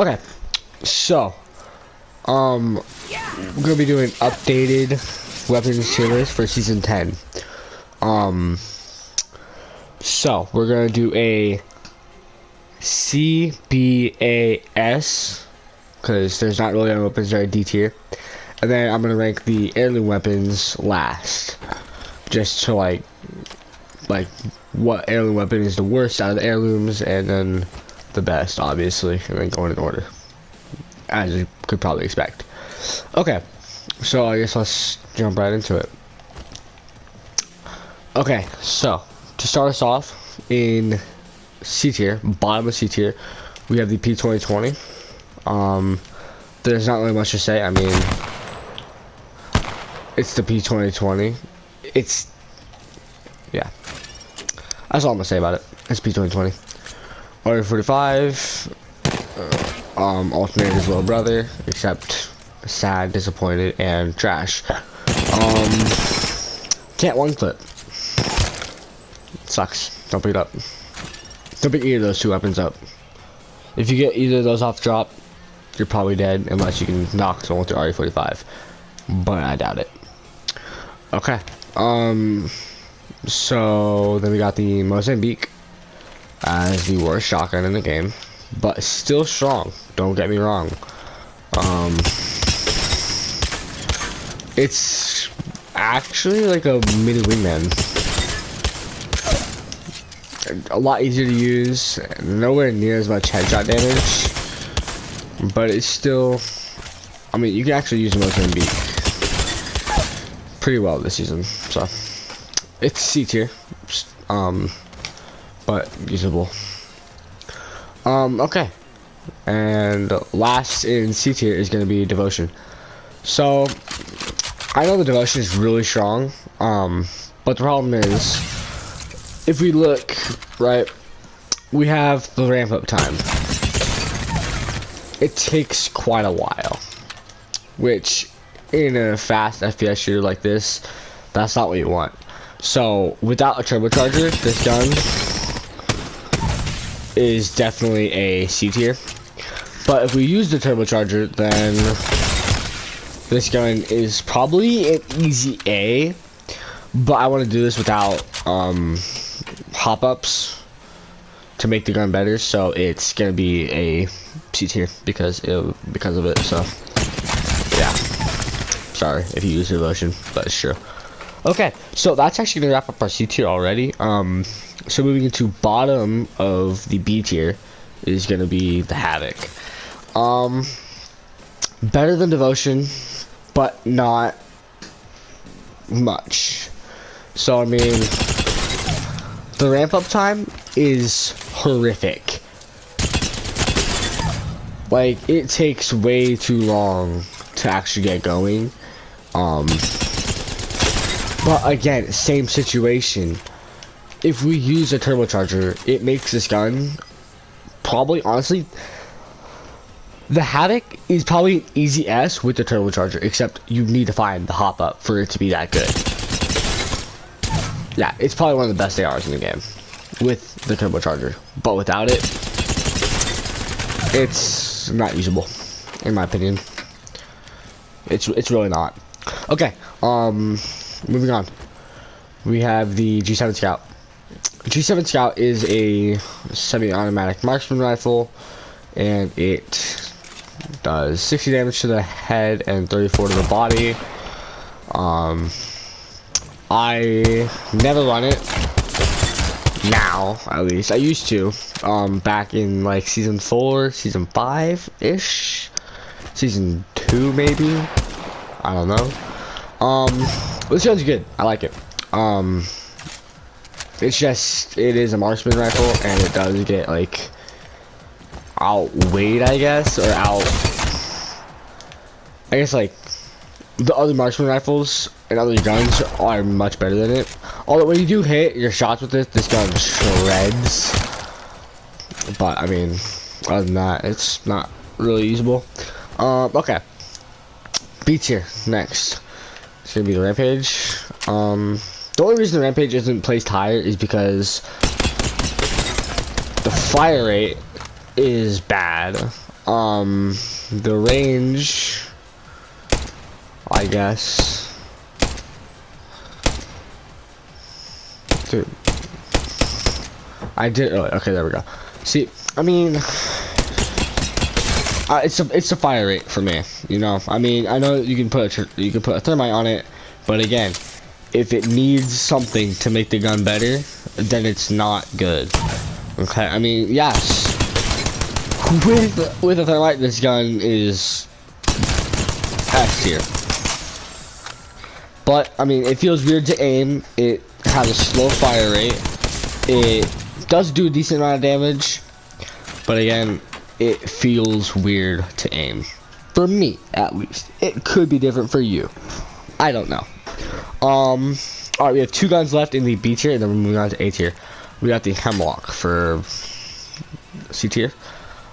Okay, so we're gonna be doing updated weapons tier list for season 10. So we're gonna do a CBAS because there's not really any weapons that are D tier, and then I'm gonna rank the heirloom weapons last, just to like what heirloom weapon is the worst out of the heirlooms, and then the best, obviously, and then going in order, as you could probably expect. Okay, so I guess let's jump right into it. Okay, so to start us off in C tier, bottom of C tier, we have the P2020. There's not really much to say. I mean, it's the P2020. Yeah, that's all I'm gonna say about it. It's P2020. R45, Alternator's little brother, except sad, disappointed, and trash. Can't one clip. Sucks. Don't pick it up. Don't pick either of those two weapons up. If you get either of those off the drop, you're probably dead, unless you can knock someone with your RE45. But I doubt it. Okay. So then we got the Mozambique as the worst shotgun in the game, but still strong, don't get me wrong. It's actually like a mini wingman, a lot easier to use, nowhere near as much headshot damage, but it's still, I mean, you can actually use the Mozambique pretty well this season, so it's C tier, but usable. Okay, and last in C tier is going to be Devotion. So I know the Devotion is really strong, but the problem is, if we look right, we have the ramp up time. It takes quite a while, which in a fast FPS shooter like this, that's not what you want. So without a turbocharger, this gun is definitely a C tier. But if we use the turbocharger, then this gun is probably an easy A. But I want to do this without hop-ups to make the gun better, so it's gonna be a C tier because of it. So yeah, sorry if you use Devotion, but it's true. Okay, so that's actually gonna wrap up our C tier already. So moving into bottom of the B tier is gonna be the Havoc. Better than Devotion, but not much. So I mean, the ramp up time is horrific. Like, it takes way too long to actually get going. But again, same situation. If we use a turbocharger, it makes this gun probably, honestly, the Havoc is probably an easy S with the turbocharger, except you need to find the hop up for it to be that good. Yeah, it's probably one of the best ARs in the game with the turbocharger, but without it, it's not usable, in my opinion. It's really not. Okay, moving on. We have the G7 Scout. G7 Scout is a semi-automatic marksman rifle, and it does 60 damage to the head and 34 to the body. I never run it now, at least. I used to back in like season 4, season 5-ish, season 2 maybe, I don't know. This gun's good. I like it. It's just, it is a marksman rifle, and it does get like outweighed, I guess, or I guess like the other marksman rifles and other guns are much better than it. Although when you do hit your shots with it, this gun shreds. But I mean, other than that, it's not really usable. Okay. B tier next. It's gonna be the Rampage. The only reason the Rampage isn't placed higher is because the fire rate is bad. The range, I guess. Dude. I did. Oh, okay, there we go. See, I mean, it's a fire rate for me. You know, I mean, I know you can put a thermite on it, but again, if it needs something to make the gun better, then it's not good. Okay, I mean, yes, with a thermite, this gun is S tier. But I mean, it feels weird to aim. It has a slow fire rate. It does do a decent amount of damage, but again, it feels weird to aim. For me, at least. It could be different for you. I don't know. Alright, we have 2 guns left in the B tier, and then we're moving on to A tier. We got the Hemlock for C tier.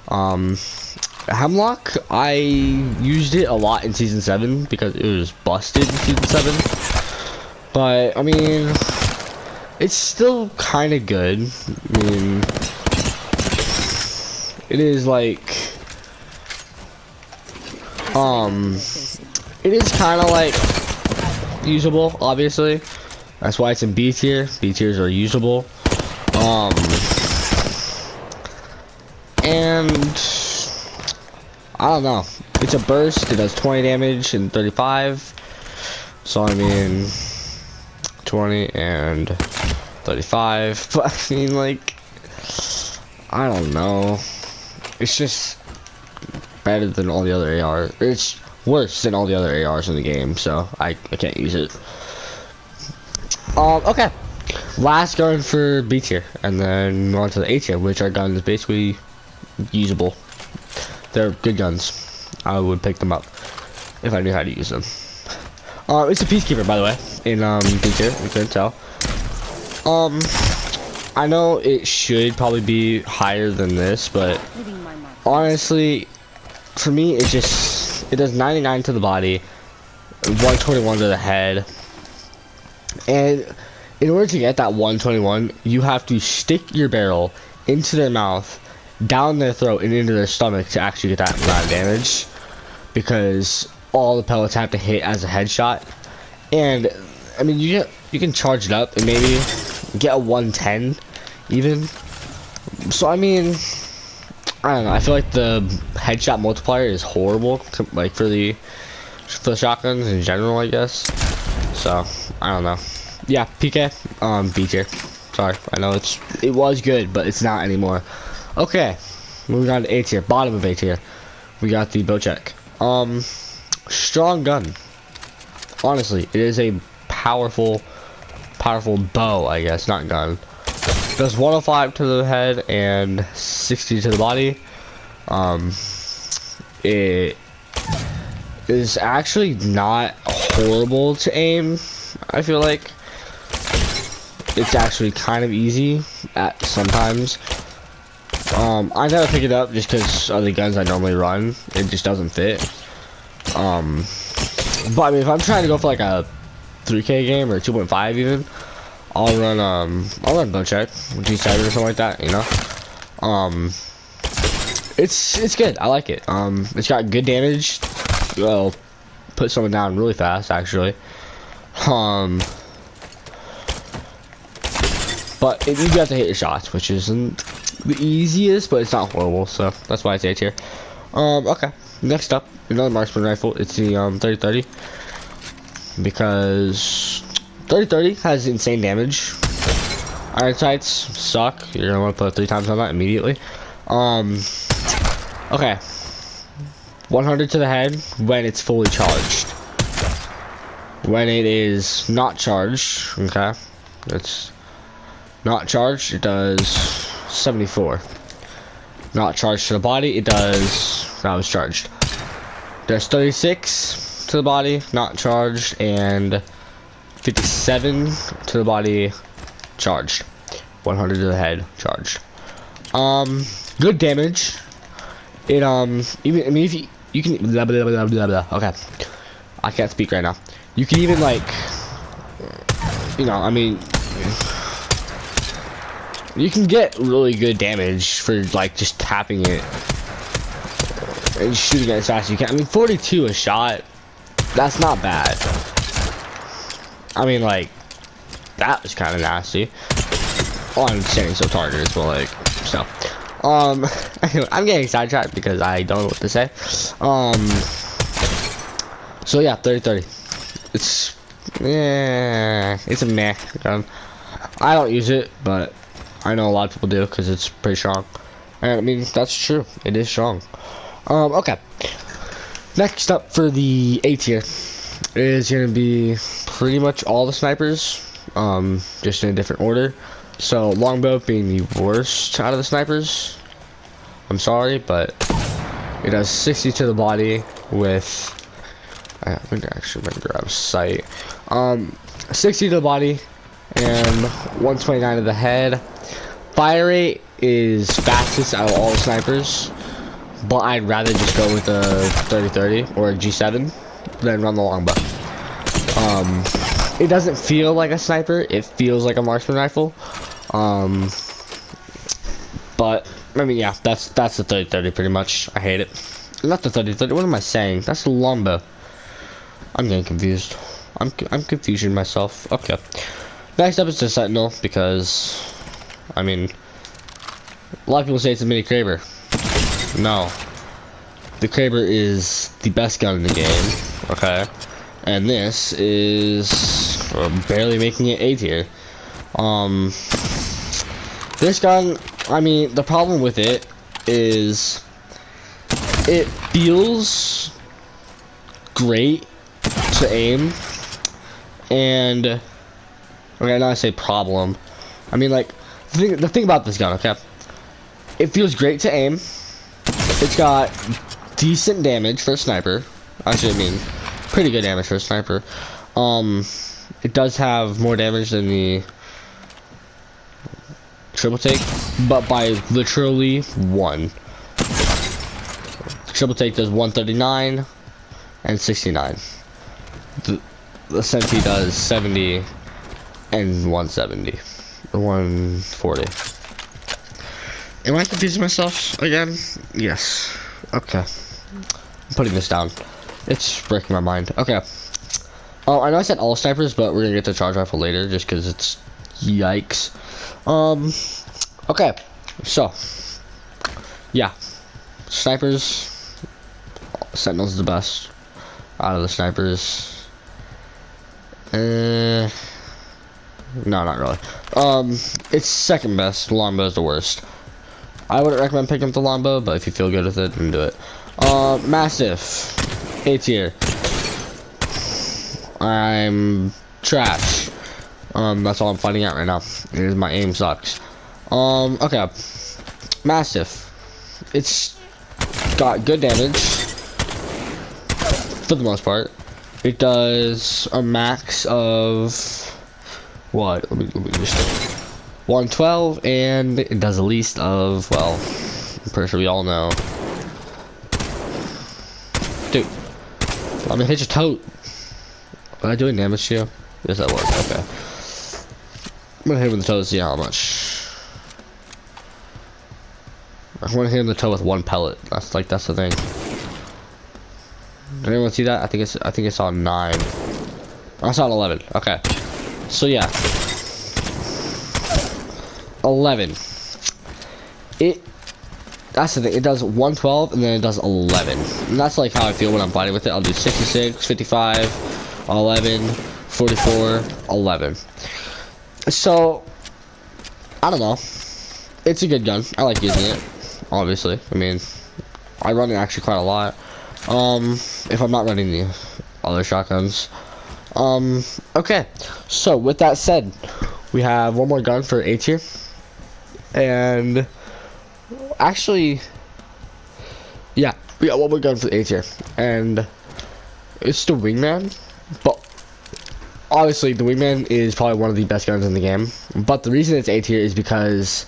Hemlock, I used it a lot in Season 7 because it was busted in Season 7. But, I mean, it's still kind of good. I mean, it is like, it is kind of like usable, obviously. That's why it's in B tier. B tiers are usable. And I don't know. It's a burst. It does 20 damage and 35. So I mean, 20 and 35. But I mean, like, I don't know. It's just better than all the other ARs. It's worse than all the other ARs in the game, so I can't use it. Okay. Last gun for B tier, and then on to the A tier, which are guns basically usable. They're good guns. I would pick them up if I knew how to use them. It's a Peacekeeper, by the way, in B tier. You couldn't tell. I know it should probably be higher than this, but honestly, for me, it does 99 to the body, 121 to the head, and in order to get that 121, you have to stick your barrel into their mouth, down their throat, and into their stomach to actually get that amount of damage, because all the pellets have to hit as a headshot. And I mean, you can charge it up and maybe get a 110 even. So I mean, I don't know, I feel like the headshot multiplier is horrible like for the shotguns in general, I guess. So I don't know. Yeah, PK, B tier. Sorry, I know it was good, but it's not anymore. Okay, moving on to A tier, bottom of A tier. We got the Bocek. Strong gun. Honestly, it is a powerful bow, I guess, not gun. Does 105 to the head and 60 to the body. It is actually not horrible to aim. I feel like it's actually kind of easy at sometimes. I never pick it up just because of the guns I normally run. It just doesn't fit. But I mean, if I'm trying to go for like a 3K game or 2.5 even, I'll run Bocek, G7 or something like that, you know. It's good. I like it. It's got good damage. Well, put someone down really fast, actually. But you have to hit your shots, which isn't the easiest, but it's not horrible, so that's why it's A tier. Okay. Next up, another marksman rifle. It's the 3030, because 3030 has insane damage. Iron sights suck. You're gonna want to put 3 times on that immediately. Okay. 100 to the head when it's fully charged. When it is not charged, okay, it's not charged, it does 74. Not charged to the body, it does, that was charged. There's 36 to the body, not charged, and 57 to the body, charged. 100 to the head, charged. Good damage. It, even, I mean, if you can, blah, blah, blah, blah, blah. Okay. I can't speak right now. You can even, like, you know, I mean, you can get really good damage for, like, just tapping it and shooting as fast as you can. I mean, 42 a shot, that's not bad. I mean, like, that was kind of nasty. Oh, I'm saying so targeted, but like, so. Anyway, I'm getting sidetracked because I don't know what to say. So yeah, 30-30. It's a meh gun. I don't use it, but I know a lot of people do because it's pretty strong. And I mean, that's true. It is strong. Okay. Next up for the A tier is gonna be pretty much all the snipers, just in a different order. So Longbow being the worst out of the snipers. I'm sorry, but it does 60 to the body with. I'm gonna grab sight. 60 to the body and 129 to the head. Fire rate is fastest out of all the snipers, but I'd rather just go with a 30-30 or a G7 than run the Longbow. It doesn't feel like a sniper, it feels like a marksman rifle. But I mean, yeah, that's the 30-30 pretty much. I hate it. Not the 30-30, what am I saying? That's the Longbow. I'm getting confused. I'm confusing myself. Okay. Next up is the Sentinel, because I mean, a lot of people say it's a mini Kraber. No. The Kraber is the best gun in the game, okay? And this is barely making it A tier. This gun, I mean, the problem with it is it feels great to aim, and okay, now I say problem. I mean, like, the thing about this gun, okay? It feels great to aim. It's got decent damage for a sniper. Actually, I mean, pretty good damage for a sniper. It does have more damage than the triple take, but by literally one. The triple take does 139 and 69. The Senti does 70 and 170. 140. Am I confusing myself again? Yes. Okay. I'm putting this down. It's breaking my mind. Okay. Oh, I know I said all snipers, but we're gonna get to charge rifle later just because it's yikes. Okay. So, yeah. Snipers. Sentinel's the best out of the snipers. No, not really. It's second best. Longbow's the worst. I wouldn't recommend picking up the Longbow, but if you feel good with it, then do it. Massive. A tier. I'm trash. That's all I'm finding out right now. Is my aim sucks. Okay. Massive. It's got good damage for the most part. It does a max of what? Let me just 112, and it does a least of, well, I'm pretty sure we all know. Dude, let me hit your tote. Am I doing damage to you? Yes, that worked. Okay. I'm gonna hit him with the toe to see how much. I want to hit him in the toe with one pellet. That's the thing. Did anyone see that? I think it's on 9. I saw on 11. Okay. So yeah. 11. That's the thing. It does 112 and then it does 11. And that's like how I feel when I'm fighting with it. I'll do 66, 55, 11, 44, 11. So I don't know. It's a good gun. I like using it. Obviously. I mean, I run it actually quite a lot. If I'm not running the other shotguns. Okay. So with that said, we have one more gun for A tier. And actually, yeah, we got one more gun for A tier. And it's the Wingman. But obviously the Wingman is probably one of the best guns in the game. But the reason it's A tier is because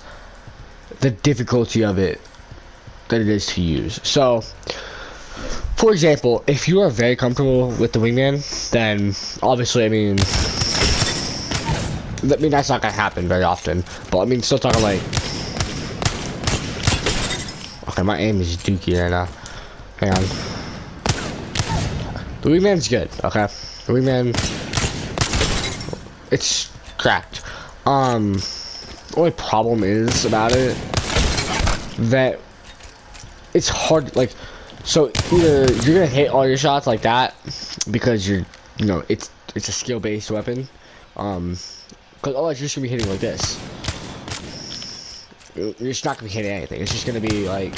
the difficulty of it that it is to use. So for example, if you are very comfortable with the Wingman, then obviously, I mean that's not gonna happen very often. But I mean, still talking like, okay, my aim is dookie right now. Hang on. The wingman's good, okay? The wingman, it's cracked. The only problem is about it that it's hard, like, so either you're gonna hit all your shots like that because you're, you know, it's a skill-based weapon, because otherwise you're just gonna be hitting like this. You're just not gonna be hitting anything. It's just gonna be like,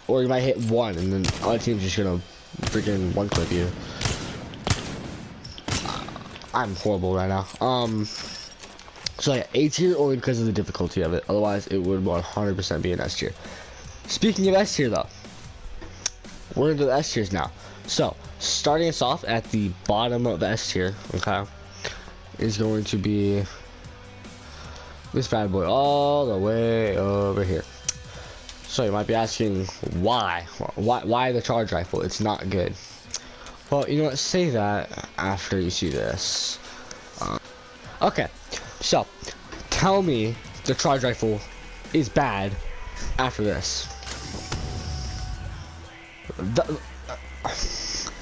or you might hit one and then the other team's just gonna freaking one-clip you. I'm horrible right now. So yeah, A tier only because of the difficulty of it. Otherwise, it would 100% be an S tier. Speaking of S tier, though, we're into the S tiers now. So, starting us off at the bottom of the S tier, okay, is going to be this bad boy all the way over here. So you might be asking why the charge rifle? It's not good. Well, you know what? Say that after you see this. Okay, so tell me the charge rifle is bad after this.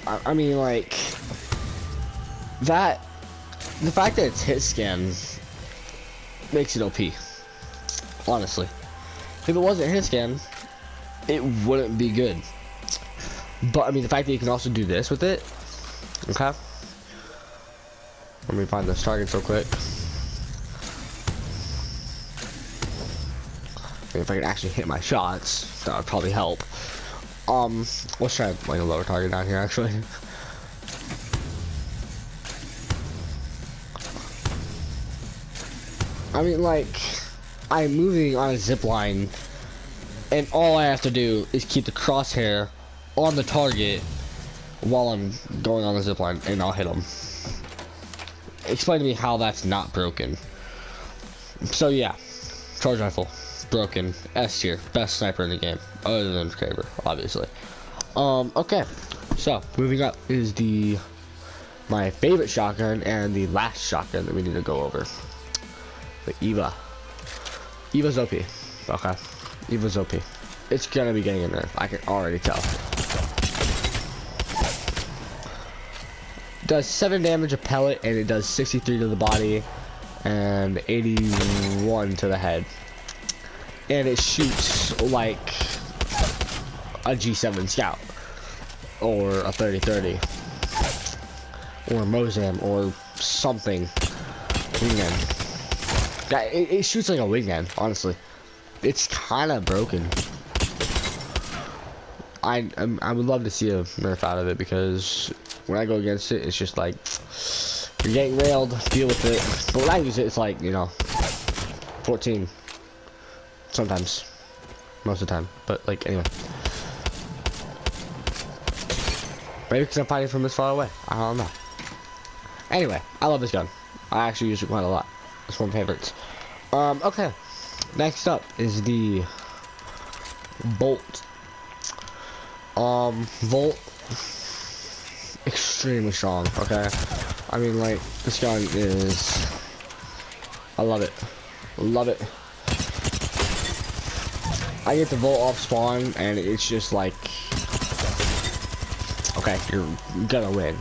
I mean, like that. The fact that it's hit scan makes it OP. Honestly, if it wasn't hit scan, it wouldn't be good. But I mean, the fact that you can also do this with it. Okay. Let me find this target real quick. If I can actually hit my shots, that would probably help. Let's try like a lower target down here actually. I mean, like, I'm moving on a zip line, and all I have to do is keep the crosshair on the target while I'm going on the zip line, and I'll hit them. Explain to me how that's not broken. So yeah, charge rifle, broken, S tier, best sniper in the game, other than Kraber, obviously. Okay, so moving up is my favorite shotgun and the last shotgun that we need to go over. The Eva. Eva's OP. Okay, Eva's OP. It's gonna be getting in there. I can already tell. Does 7 damage a pellet, and it does 63 to the body and 81 to the head, and it shoots like a G7 Scout or a 30-30 or a Mozam or something. Wingman. It shoots like a wingman, honestly. It's kind of broken. I would love to see a nerf out of it, because when I go against it, it's just like, you're getting railed, deal with it. But when I use it, it's like, you know, 14. Sometimes. Most of the time. But, like, anyway. Maybe because I'm fighting from this far away. I don't know. Anyway, I love this gun. I actually use it quite a lot. It's one of my favorites. Okay. Next up is the Bolt. Volt. Extremely strong, okay? I mean, like, this gun is... I love it. Love it. I get the Volt off spawn, and it's just like... Okay, you're gonna win.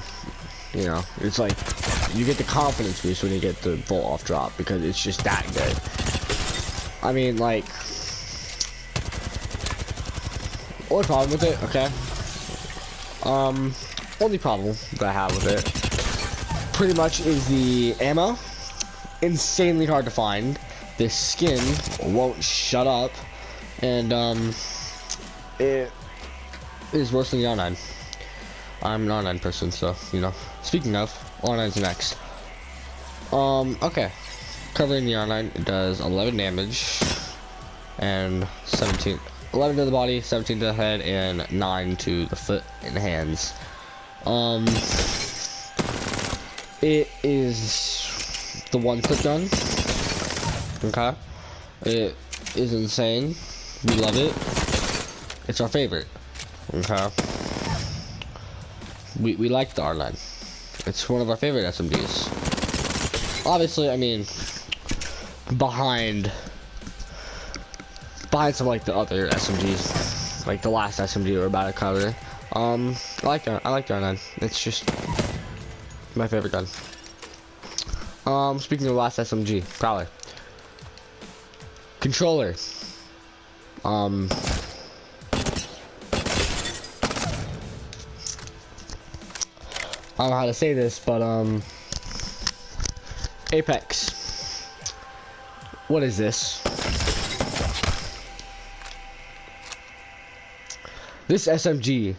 You know, it's like... You get the confidence boost when you get the Volt off drop, because it's just that good. I mean, like... Only problem with it, okay? Only problem that I have with it pretty much is the ammo. Insanely hard to find. The skin won't shut up, and it is worse than the R9. I'm an R9 person, so you know. Speaking of, R9's next. Okay, covering the R9, it does 11 damage and 11 to the body, 17 to the head, and 9 to the foot and hands. It is the one-click gun. Okay, it is insane. We love it. It's our favorite. Okay, we like the R9. It's one of our favorite SMGs. Obviously, I mean, behind some like the other SMGs, like the last SMG we're about to cover. I like the R9. It's just my favorite gun. Speaking of last SMG, probably controller. I don't know how to say this, but Apex. What is this? This SMG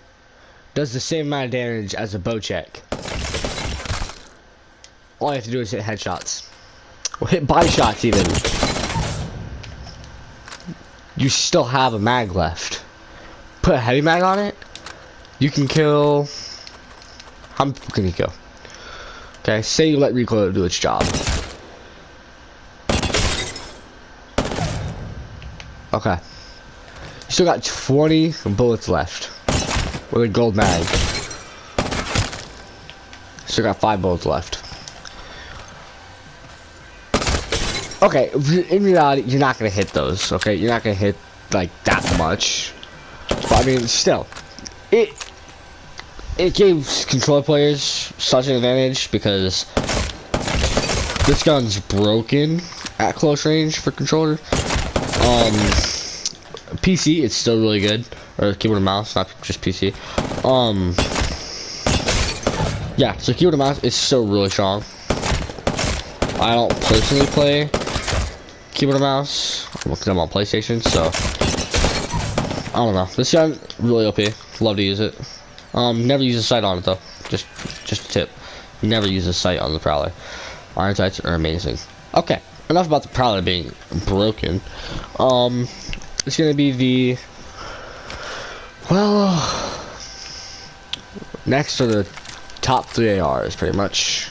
does the same amount of damage as a bow check. All you have to do is hit headshots. Or hit body shots even. You still have a mag left. Put a heavy mag on it, you can kill... How many people can you kill? Okay, say you let recoil do its job. Okay. You still got 20 bullets left. With a gold mag. Still got 5 bullets left. Okay, in reality, you're not gonna hit those, okay? You're not gonna hit, like, that much. But, I mean, still. It gives controller players such an advantage because this gun's broken at close range for controller. PC, it's still really good. Or keyboard and mouse, not just PC. Yeah, so keyboard and mouse is still really strong. I don't personally play keyboard and mouse because I'm on PlayStation, so I don't know. This gun really OP. Love to use it. Never use a sight on it though. Just a tip. Never use a sight on the Prowler. Iron sights are amazing. Okay, enough about the Prowler being broken. It's gonna be the next to the top 3 ARs pretty much.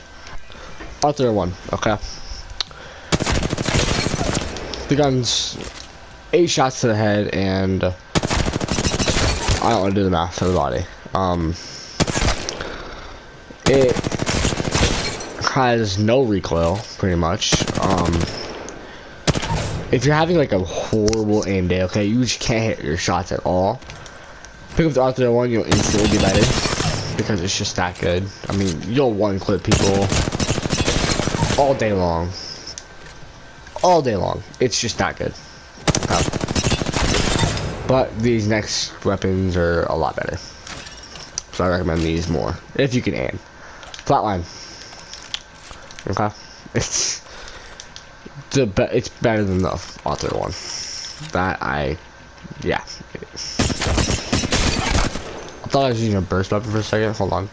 Alternator 1, okay. The gun's 8 shots to the head and I don't want to do the math for the body. It has no recoil pretty much. If you're having like a horrible aim day, okay, you just can't hit your shots at all. Pick up the Alternator 1, you'll instantly be lighted because it's just that good. I mean, you'll one clip people all day long. All day long. It's just that good. Okay. But these next weapons are a lot better. So I recommend these more. If you can aim. Flatline. Okay. It's better than the Alternator 1. Yeah. I thought I was using a burst weapon for a second. Hold on.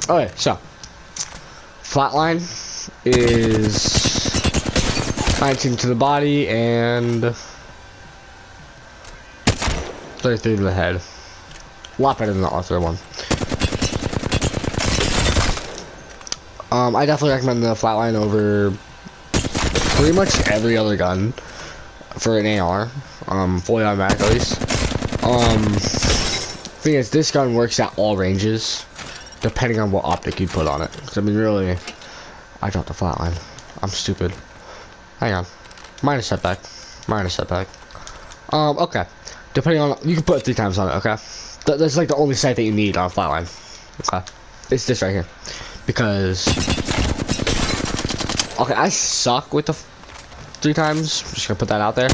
Okay, so flatline is 19 to the body and 33 to the head. A lot better than the Alternator 1. I definitely recommend the flatline over pretty much every other gun for an AR, fully automatic at least. Thing is, this gun works at all ranges, depending on what optic you put on it. Cause I mean, really, I dropped the flatline. I'm stupid. Hang on, minor setback. Okay. Depending on, you can put it 3 times on it. Okay, that's like the only sight that you need on a flatline. Okay, it's this right here. Because, okay, I suck with the 3 times. I'm just gonna put that out there.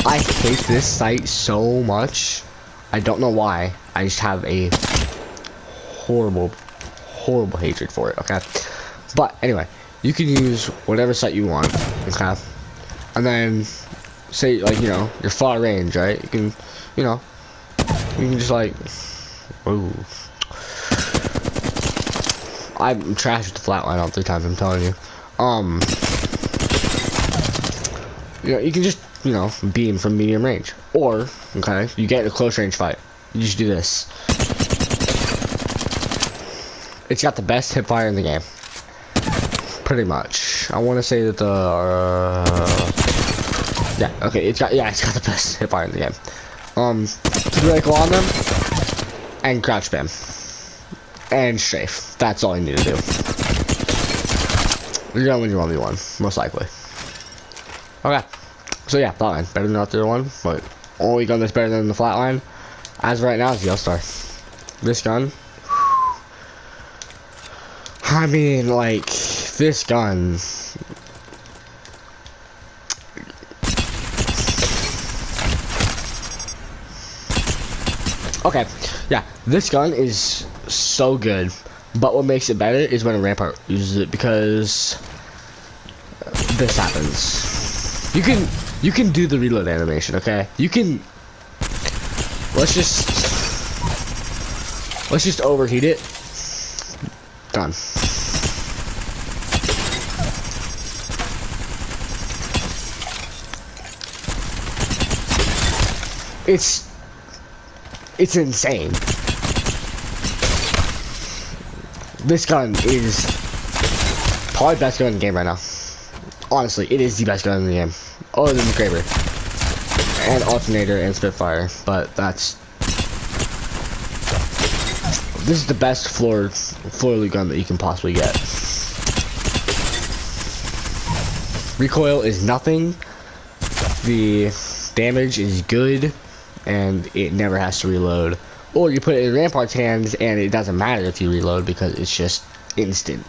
I hate this sight so much. I don't know why. I just have a horrible hatred for it. Okay, but anyway, you can use whatever sight you want. Okay, and then say like you're far range, right? You can, you can just like, ooh. I'm trash with the flatline on 3 times, I'm telling you. You can just, beam from medium range. Or, okay, you get in a close range fight. You just do this. It's got the best hip fire in the game. Pretty much. I want to say that it's got the best hip fire in the game. Keep your ankle on them, and crouch spam. And strafe. That's all you need to do. You're gonna win your 1v1, most likely. Okay, so yeah, flatline better than the other one, but only gun that's better than the flatline as of right now is the L-Star. This gun, I mean, like, this gun, okay, yeah, this gun is so good, but what makes it better is when a Rampart uses it, because this happens. You can do the reload animation, okay? You can, let's just overheat it. Done. It's insane. This gun is probably the best gun in the game right now. Honestly, it is the best gun in the game. Other than the Kraber. And Alternator and Spitfire. But that's... This is the best floor loot gun that you can possibly get. Recoil is nothing. The damage is good. And it never has to reload. Or you put it in Rampart's hands and it doesn't matter if you reload because it's just instant.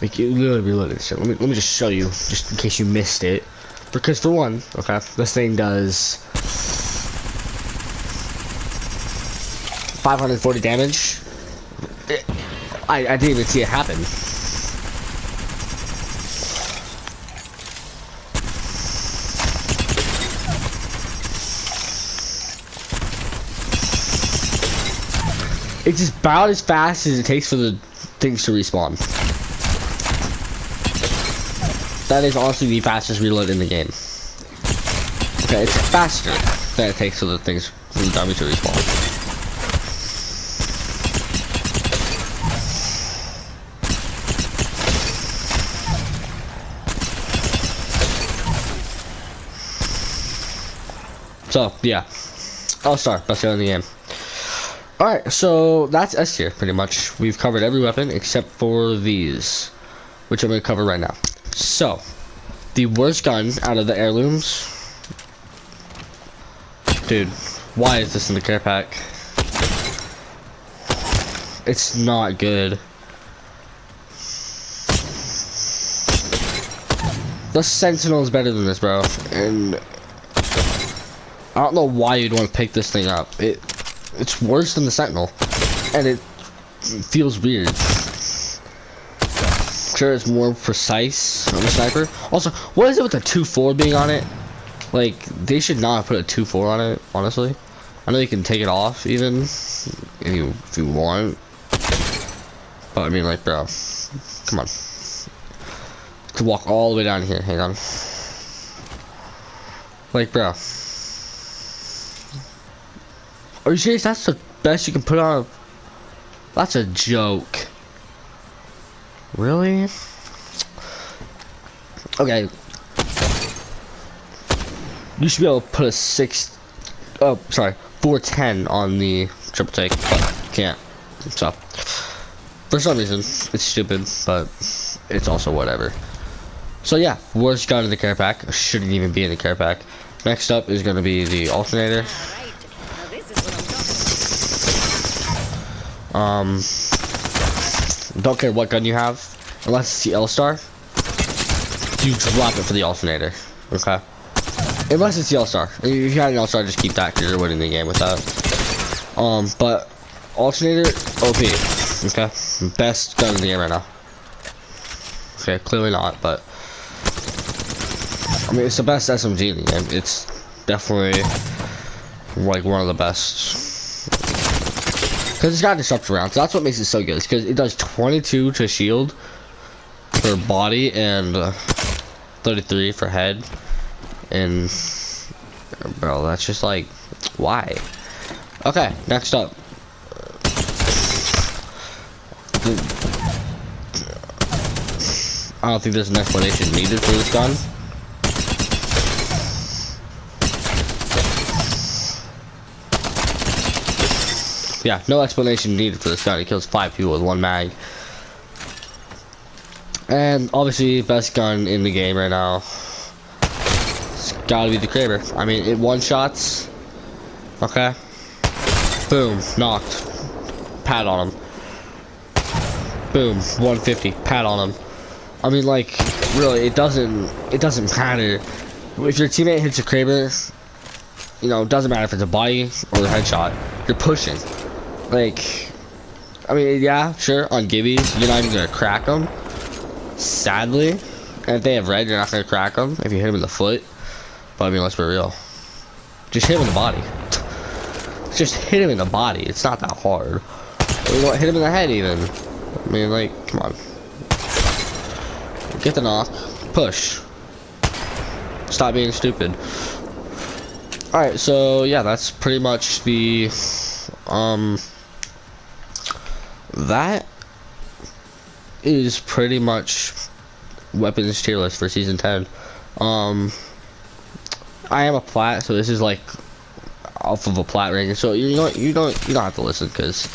Like, you literally reload it. So let me just show you, just in case you missed it. Because for one, okay, this thing does 540 damage. I didn't even see it happen. It's just about as fast as it takes for the things to respawn. That is honestly the fastest reload in the game. Okay, it's faster than it takes for the things for the dummy to respawn. So yeah, All-Star, best gun in the game. Alright, so that's S tier, pretty much. We've covered every weapon except for these, which I'm going to cover right now. So, the worst gun out of the heirlooms. Dude, why is this in the care pack? It's not good. The Sentinel is better than this, bro. And I don't know why you'd want to pick this thing up. It's worse than the Sentinel, and it feels weird. Sure, it's more precise on the sniper. Also, what is it with the 2.4 being on it? Like, they should not have put a 2.4 on it, honestly. I know you can take it off, even, if you want. But, I mean, like, bro, come on. To walk all the way down here, hang on. Like, bro. Are you serious? That's the best you can put on a... That's a joke. Really? Okay. You should be able to put a 410 on the triple take, but can't. So, for some reason, it's stupid, but it's also whatever. So yeah, worst gun in the care pack. Shouldn't even be in the care pack. Next up is going to be the Alternator. Don't care what gun you have, unless it's the L-Star, you drop it for the Alternator, okay? Unless it's the L-Star. If you have an L-Star, just keep that because you're winning the game with that. But Alternator, OP, okay? Best gun in the game right now. Okay, clearly not, but I mean, it's the best SMG in the game. It's definitely like one of the best. Because it's got disruptor rounds, so that's what makes it so good. It's because it does 22 to shield for body and 33 for head. And bro, that's just like, why? Okay, next up. I don't think there's an explanation needed for this gun. Yeah, no explanation needed for this gun. It kills 5 people with 1 mag. And obviously, best gun in the game right now. gotta be the Kraber. I mean, it one-shots. Okay. Boom, knocked. Pat on him. Boom, 150. Pat on him. I mean, like, really, it doesn't matter. If your teammate hits a Kraber, you know, it doesn't matter if it's a body or a headshot. You're pushing. Like, I mean, yeah, sure, on gibbies, you're not even gonna crack them. Sadly. And if they have red, you're not gonna crack them if you hit them in the foot. But I mean, let's be real. Just hit him in the body. Just hit him in the body. It's not that hard. You know, hit him in the head even. I mean, like, come on. Get the knock. Push. Stop being stupid. Alright, so yeah, that's pretty much the that is pretty much weapons tier list for season 10. I am a plat, so this is like off of a plat ranking. So you don't have to listen, because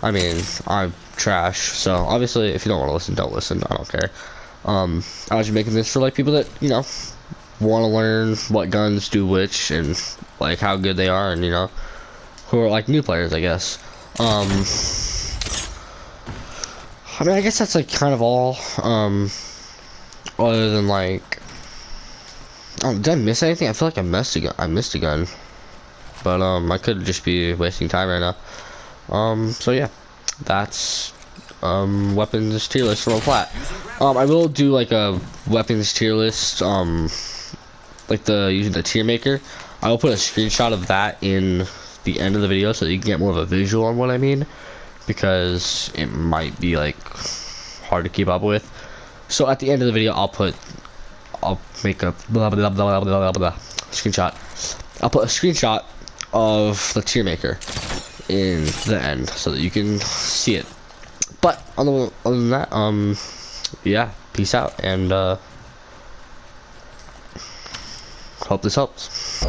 I mean, I'm trash. So obviously, if you don't want to listen, don't listen. I don't care. I was just making this for like people that, you know, want to learn what guns do which and like how good they are, and you know, who are like new players, I guess. I mean, I guess that's like kind of all. Other than like, oh, did I miss anything? I feel like I missed a gun, but I could just be wasting time right now. So yeah, that's weapons tier list from a plat. I will do like a weapons tier list, like using the tier maker. I will put a screenshot of that in the end of the video so that you can get more of a visual on what I mean, because it might be like hard to keep up with. So at the end of the video, I'll make a blah blah blah blah blah blah screenshot. I'll put a screenshot of the tier maker in the end so that you can see it. But other than that, yeah, peace out, and hope this helps.